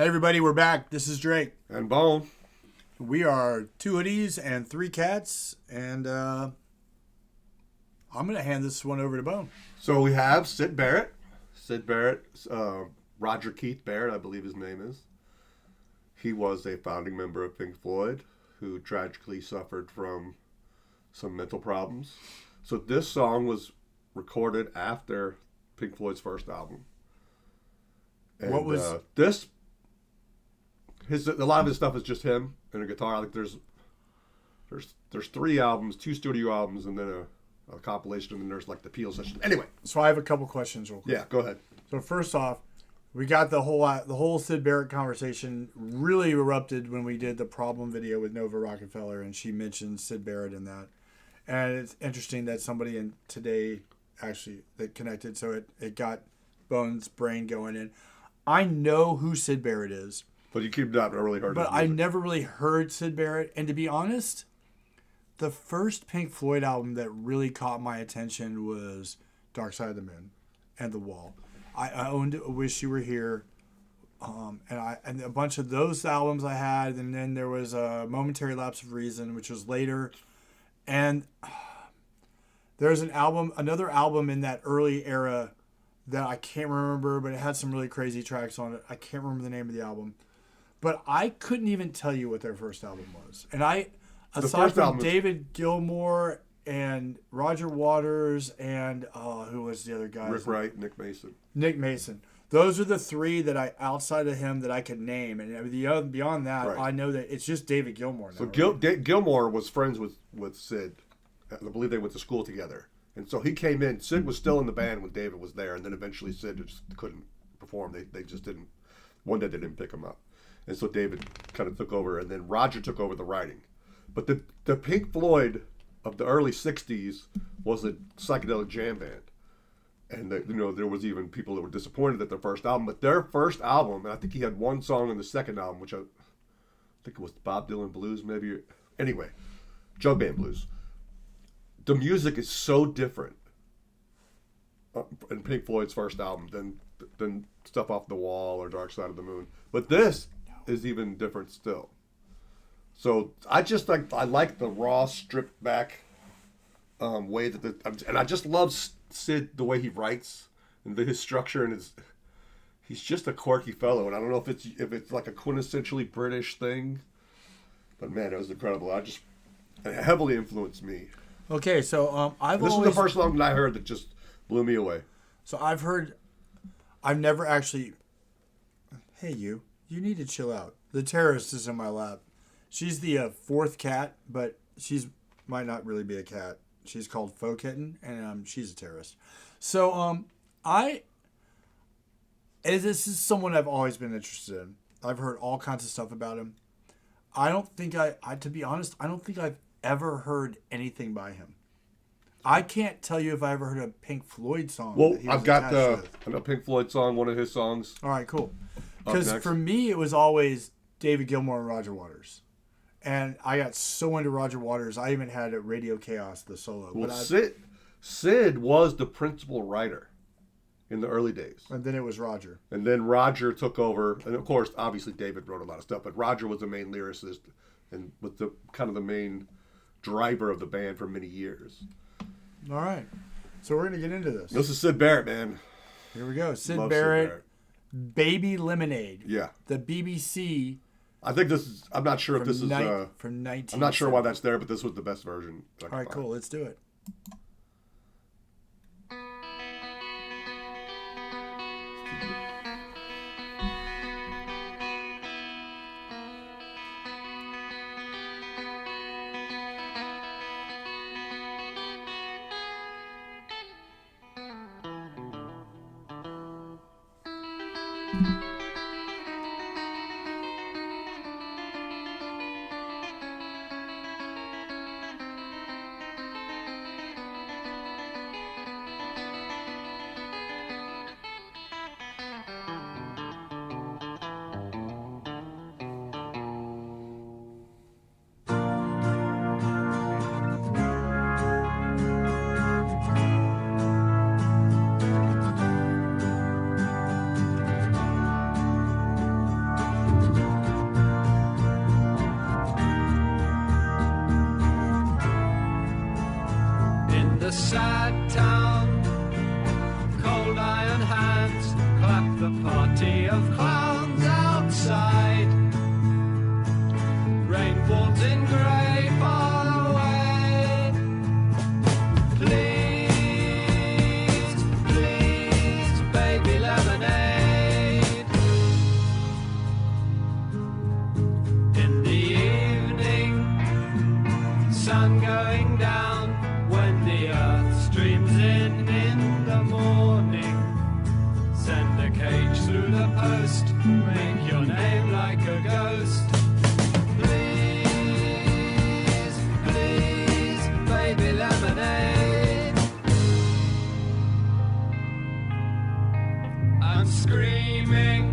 Hey everybody, we're back. This is Drake. And Bone. We are 2 hoodies and 3 cats, and I'm going to hand this one over to Bone. So we have Sid Barrett. Roger Keith Barrett, I believe his name is. He was a founding member of Pink Floyd who tragically suffered from some mental problems. So this song was recorded after Pink Floyd's first album. And What was this? A lot of his stuff is just him and a guitar. Like there's 3 albums, 2 studio albums, and then a compilation, and then there's like the Peel session. Anyway, so I have a couple questions real quick. Yeah, go ahead. So first off, we got the whole Sid Barrett conversation really erupted when we did the Problem video with Nova Rockefeller, and she mentioned Sid Barrett in that. And it's interesting that somebody in today actually that connected, so it got Bone's brain going in. I know who Sid Barrett is. But you keep not really heard. But I never really heard Sid Barrett, and to be honest, the first Pink Floyd album that really caught my attention was Dark Side of the Moon and The Wall. I owned Wish You Were Here, and a bunch of those albums I had, and then there was a Momentary Lapse of Reason, which was later, and there's another album in that early era that I can't remember, but it had some really crazy tracks on it. I can't remember the name of the album, but I couldn't even tell you what their first album was, and aside from David Gilmour and Roger Waters and who was the other guy? Rick Wright, Nick Mason. Those are the 3 that outside of him that I could name, and beyond that, right. I know that it's just David Gilmour now. So Gilmour was friends with Sid. I believe they went to school together, and so he came in. Sid was still in the band when David was there, and then eventually Sid just couldn't perform. They just didn't. One day they didn't pick him up, and so David kind of took over, and then Roger took over the writing. But the Pink Floyd of the early 60s was a psychedelic jam band. And there was even people that were disappointed at their first album. But their first album, and I think he had one song on the second album, which I think it was Bob Dylan Blues, maybe. Anyway, Jug Band Blues. The music is so different in Pink Floyd's first album than stuff off the Wall or Dark Side of the Moon. But this is even different still. So I like the raw, stripped back way and I just love Sid the way he writes and his structure, and he's just a quirky fellow, and I don't know if it's like a quintessentially British thing, but man, it was incredible. It heavily influenced me. Okay, so this was the first song that I heard that just blew me away. So I've never actually. Hey, you need to chill out. The terrorist is in my lap. She's the 4th cat, but she's might not really be a cat. She's called Faux Kitten, and she's a terrorist. So this is someone I've always been interested in. I've heard all kinds of stuff about him. I don't think to be honest, I don't think I've ever heard anything by him. I can't tell you if I ever heard a Pink Floyd song. Well, I've got a Pink Floyd song, one of his songs. All right, cool. Because for me, it was always David Gilmour and Roger Waters. And I got so into Roger Waters, I even had a Radio Chaos, the solo. Well, Sid was the principal writer in the early days. And then it was Roger. And then Roger took over. And of course, obviously, David wrote a lot of stuff. But Roger was the main lyricist and was the main driver of the band for many years. All right. So we're going to get into this. This is Sid Barrett, man. Here we go. Sid Barrett, Baby Lemonade. Yeah. The BBC... I think this is. I'm not sure if this is from 19. I'm not sure why that's there, but this was the best version. All right, cool. Let's do it. sad town, cold iron hands clap the party of clowns outside. Rain falls in grey far away. Please, please, baby lemonade. In the evening, sun going down, when the earth streams in the morning. Send a cage through the post, make your name like a ghost. Please, please, baby lemonade. I'm screaming,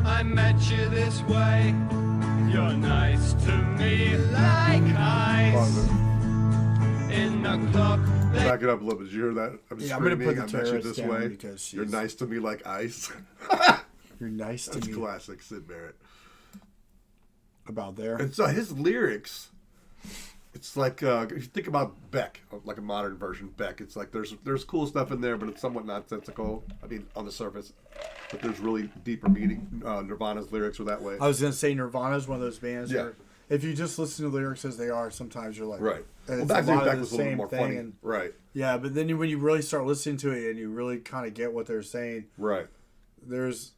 I met you this way. You're nice to me like ice. In the clock. Back it up a little bit. Did you hear that? I'm Yeah, I'm gonna put the I met you terrorist this down way. because You're she's- nice to me like ice. You're nice to That's me. classic Sid Barrett. About there. And so his lyrics, it's like if you think about Beck, like a modern version of Beck, it's like there's cool stuff in there, but it's somewhat nonsensical. I mean, on the surface, but there's really deeper meaning. Nirvana's lyrics were that way. I was gonna say Nirvana's one of those bands. Yeah. Where if you just listen to the lyrics as they are, sometimes you're like, Right. and Well, it's back a then lot Beck of was the a little same more thing. funny. And, Right. yeah, but then when you really start listening to it and you really kind of get what they're saying, Right. there's,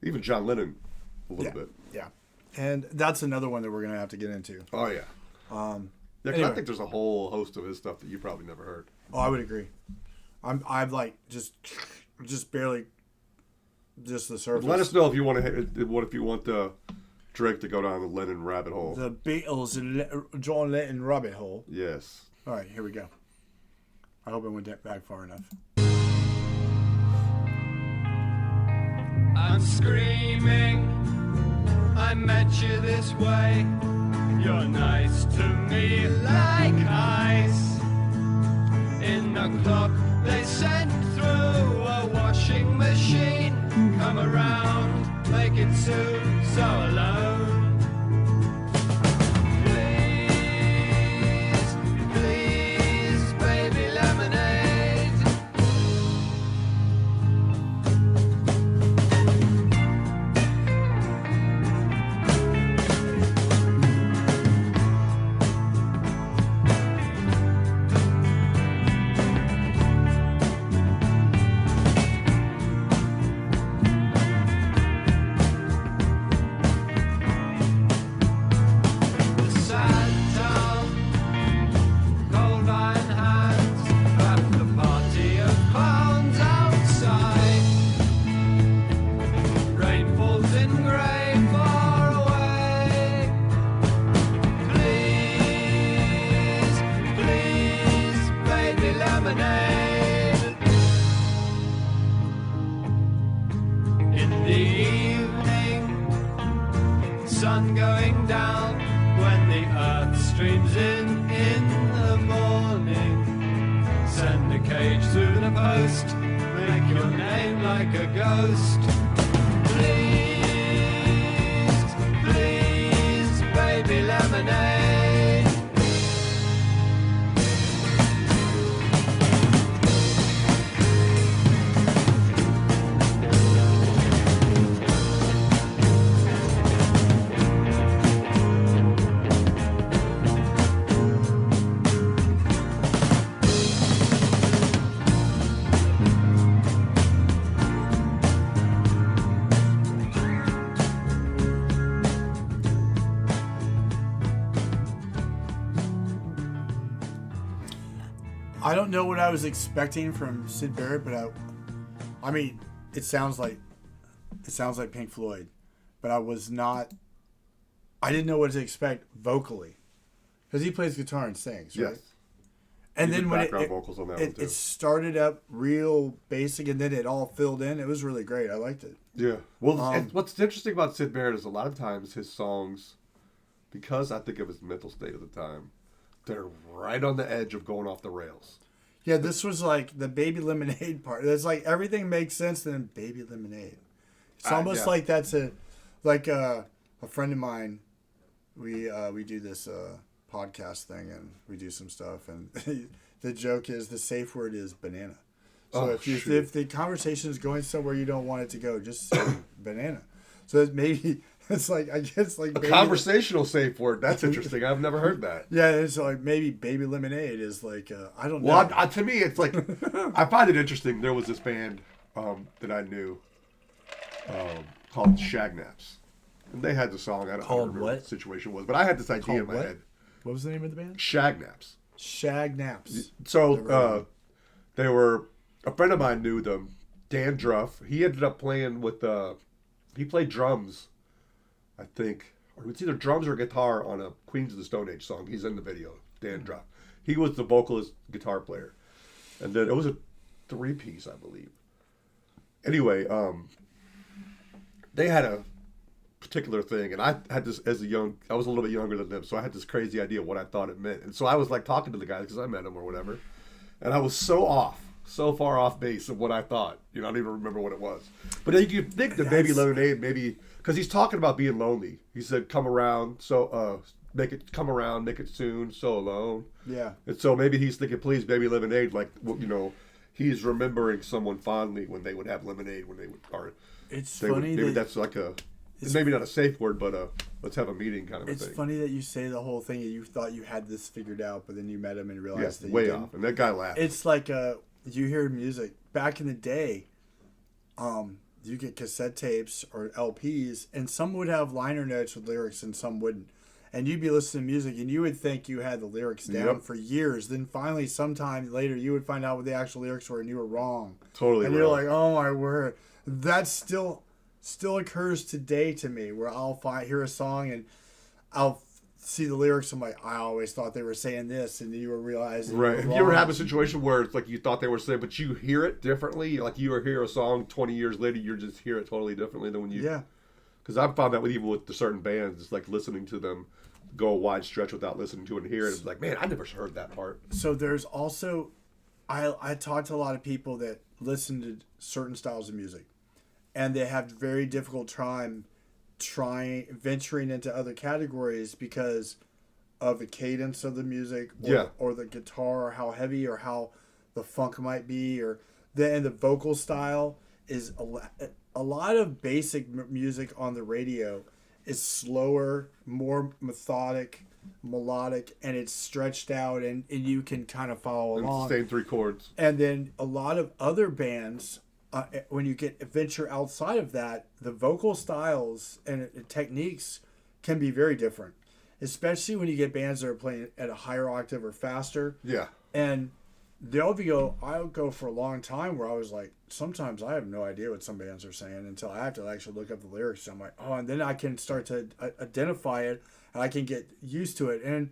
Even John Lennon, a little yeah, bit. yeah, and that's another one that we're gonna have to get into. Oh yeah. Yeah, 'cause Anyway. I think there's a whole host of his stuff that you probably never heard. Oh, I would agree. I'm like just barely just the surface. Let us know if you want to. What if you want Drake to go down the Lennon rabbit hole? The Beatles and John Lennon rabbit hole. Yes. All right, here we go. I hope it went back far enough. I'm screaming, I met you this way. You're nice to me like ice. In the clock they sent through a washing machine. Come around, make it soon, so alone. Please, please, baby lemonade. The sad town, cold iron hands, clap the party of clowns outside. Rain falls in grey far away. Please, please, baby lemonade. In the evening, sun going down, when the earth streams in the morning. Send a cage through the post, make your name like a ghost. Please, please, baby lemonade. I don't know what I was expecting from Sid Barrett, but I mean, it sounds like Pink Floyd, but I didn't know what to expect vocally, because he plays guitar and sings, right? Yes. And He then did when background vocals on that one, too. it started up real basic, and then it all filled in. It was really great. I liked it. Yeah. Well, and what's interesting about Sid Barrett is a lot of times his songs, because I think of his mental state at the time, they're right on the edge of going off the rails. Yeah, this was like the Baby Lemonade part. It's like everything makes sense, then Baby Lemonade. It's almost yeah. like that's a friend of mine. We do this podcast thing, and we do some stuff, and the joke is the safe word is banana. So if the conversation is going somewhere you don't want it to go, just say banana. So maybe it's like, I guess, like a conversational safe word. That's interesting. I've never heard that. Yeah, it's like maybe baby lemonade is like I don't know. Well, to me, it's like I find it interesting. There was this band that I knew called Shagnaps, and they had the song. I don't remember what the situation was, but I had this idea in my head. What was the name of the band? Shagnaps. Shagnaps. So they were, a friend of mine knew them, Dan Druff. He ended up playing with he played drums, I think, or it's either drums or guitar on a Queens of the Stone Age song. He's in the video, Dan Druff. He was the vocalist, guitar player, and then it was a 3-piece, I believe. Anyway, they had a particular thing, and I had this I was a little bit younger than them, so I had this crazy idea of what I thought it meant, and so I was like talking to the guys because I met them or whatever, and I was so far off base of what I thought. I don't even remember what it was. But then you think that Baby Lemonade, maybe because he's talking about being lonely. He said, "Come around, make it soon, so alone." Yeah. And so maybe he's thinking, "Please, Baby Lemonade," like he's remembering someone fondly when they would have lemonade when they would. Or it's funny maybe that's like it's maybe not a safe word, but let's have a meeting kind of a thing. It's funny that you say the whole thing. You thought you had this figured out, but then you met him and realized that way you off. And that guy laughed. It's like you hear music back in the day. You get cassette tapes or LPs, and some would have liner notes with lyrics, and some wouldn't. And you'd be listening to music, and you would think you had the lyrics down for years. Then finally, sometime later, you would find out what the actual lyrics were, and you were wrong. Totally and wrong. You're like, oh my word, that still occurs today to me, where I'll hear a song and I'll see the lyrics. I'm like, I always thought they were saying this, and you were realizing right. Have you ever had a situation where it's like you thought they were saying, but you hear it differently? Like you hear a song 20 years later, you just hear it totally differently than when you. Yeah. Because I've found that even with the certain bands, it's like listening to them go a wide stretch without listening to it and hear it. It's like, man, I never heard that part. So there's also, I talk to a lot of people that listen to certain styles of music, and they have very difficult time venturing into other categories because of the cadence of the music, or the guitar, or how heavy or how the funk might be, and the vocal style is a lot of basic music on the radio is slower, more methodic, melodic, and it's stretched out, and you can kind of follow along. Same 3 chords. And then a lot of other bands, when you venture outside of that, the vocal styles and techniques can be very different, especially when you get bands that are playing at a higher octave or faster. Yeah. And I'll go for a long time where I was like, sometimes I have no idea what some bands are saying until I have to actually look up the lyrics. I'm like, oh, and then I can start to identify it, and I can get used to it. And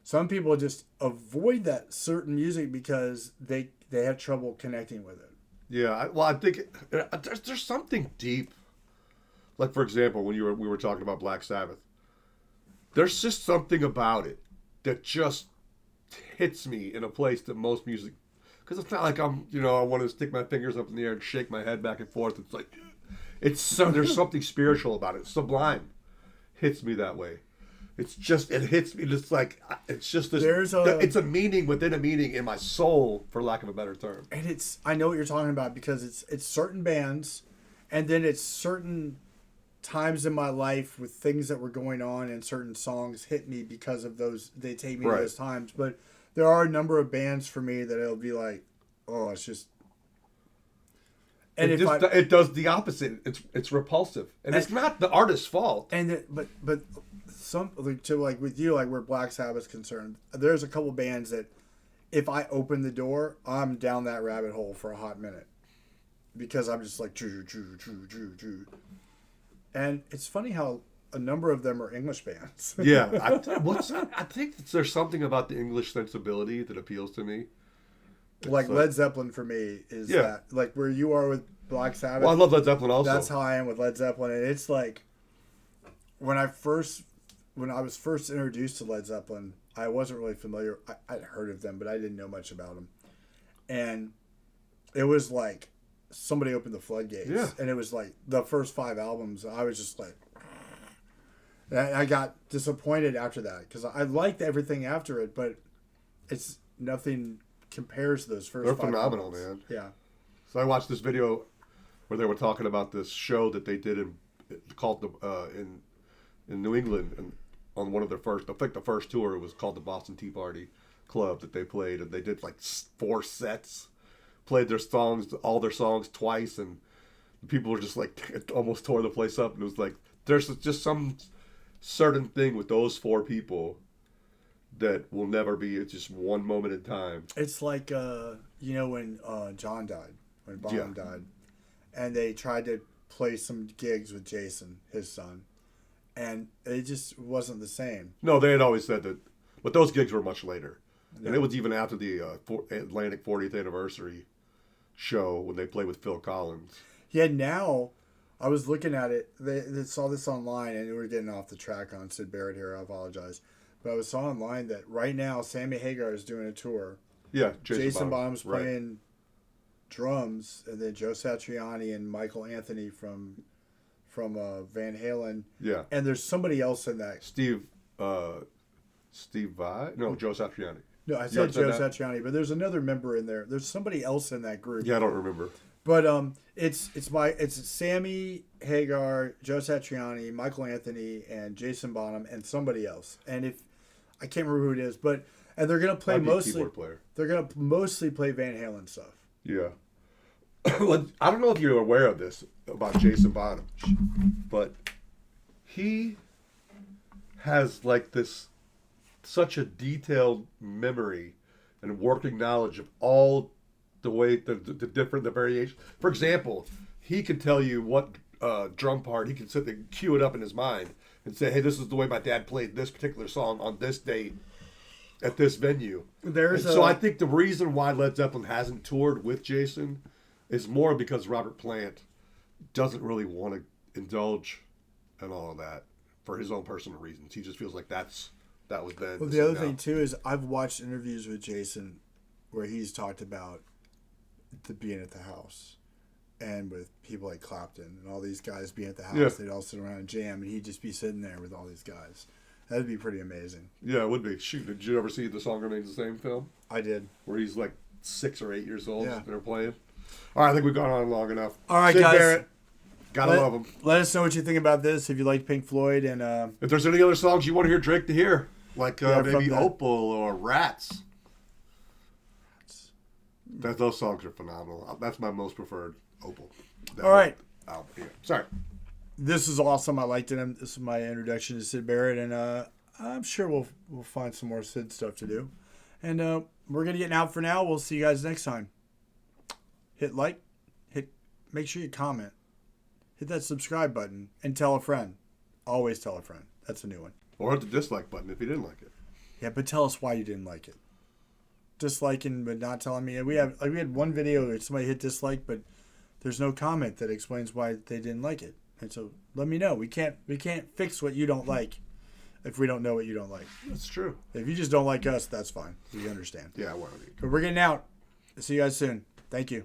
some people just avoid that certain music because they have trouble connecting with it. Yeah, I think there's something deep. Like, for example, when we were talking about Black Sabbath, there's just something about it that just hits me in a place that most music, because it's not like I want to stick my fingers up in the air and shake my head back and forth. It's like, there's something spiritual about it. Sublime hits me that way. It hits me. It's just this. It's a meaning within a meaning in my soul, for lack of a better term. And I know what you're talking about, because it's certain bands, and then it's certain times in my life with things that were going on, and certain songs hit me because of those. They take me to those times. But there are a number of bands for me that it'll be like, oh, it's just. And it does the opposite. It's repulsive, and it's not the artist's fault. And but some like with you, like where Black Sabbath's concerned, there's a couple bands that if I open the door, I'm down that rabbit hole for a hot minute, because I'm just like choo. And it's funny how a number of them are English bands. Yeah, I think there's something about the English sensibility that appeals to me. Like Led Zeppelin for me is that, like where you are with Black Sabbath. Well, I love Led Zeppelin also. That's how I am with Led Zeppelin, and it's like when I was first introduced to Led Zeppelin, I wasn't really familiar. I'd heard of them, but I didn't know much about them, and it was like somebody opened the floodgates. Yeah. And it was like the first 5 albums, I was just like, I got disappointed after that because I liked everything after it, but it's nothing compares to those first. They're 5 phenomenal, minutes. man. Yeah. So I watched this video where they were talking about this show that they did called in New England, and on one of their first, I think the first tour, it was called the Boston Tea Party Club that they played, and they did like 4 sets, played their songs, all their songs twice, and people were just like, it almost tore the place up, and it was like, there's just some certain thing with those 4 people that will never be. It's just one moment in time. It's like when John died, when Bonham died, and they tried to play some gigs with Jason, his son, and it just wasn't the same. No, they had always said that, but those gigs were much later, and it was even after the Atlantic 40th anniversary show when they played with Phil Collins. Yeah, now I was looking at it. They saw this online, and we're getting off the track on Sid Barrett here. I apologize. But I saw online that right now Sammy Hagar is doing a tour. Yeah, Jason Bonham's playing drums, and then Joe Satriani and Michael Anthony from Van Halen. Yeah. And there's somebody else in that. Steve Vai? No, Joe Satriani. No, I said Joe Satriani, but there's another member in there. There's somebody else in that group. Yeah, I don't remember. But it's Sammy Hagar, Joe Satriani, Michael Anthony, and Jason Bonham, and somebody else. And if I can't remember who it is, and they're gonna play mostly. They're gonna mostly play Van Halen stuff. Yeah. Well, I don't know if you're aware of this about Jason Bonham, but he has like such a detailed memory and working knowledge of all the way the variation. For example, he can tell you what drum part. He can sit there and cue it up in his mind and say, "Hey, this is the way my dad played this particular song on this date at this venue." So I think the reason why Led Zeppelin hasn't toured with Jason is more because Robert Plant doesn't really want to indulge in all of that for his own personal reasons. He just feels like that was then. Well, the other thing too is I've watched interviews with Jason where he's talked about being at the house, and with people like Clapton and all these guys being at the house. Yeah. They'd all sit around and jam, and he'd just be sitting there with all these guys. That'd be pretty amazing. Yeah, it would be. Shoot, did you ever see The Song Remains the Same film? I did. Where he's like 6 or 8 years old and they're playing. All right, I think we've gone on long enough. All right, Sid guys. Barrett, gotta love him. Let us know what you think about this. If you like Pink Floyd, and if there's any other songs you want to hear Drake to hear, like maybe Opal or Rats. Those songs are phenomenal. That's my most preferred Opal. All right. Yeah. Sorry. This is awesome. I liked it. This is my introduction to Sid Barrett, and I'm sure we'll find some more Sid stuff to do. And we're gonna get out for now. We'll see you guys next time. Hit like, make sure you comment, hit that subscribe button, and tell a friend. Always tell a friend. That's a new one. Or hit the dislike button if you didn't like it. Yeah, but tell us why you didn't like it. Disliking but not telling me. We had one video where somebody hit dislike, but there's no comment that explains why they didn't like it. And so let me know. We can't fix what you don't like if we don't know what you don't like. That's true. If you just don't like us, that's fine. We understand. Yeah, well, But we're getting out. See you guys soon. Thank you.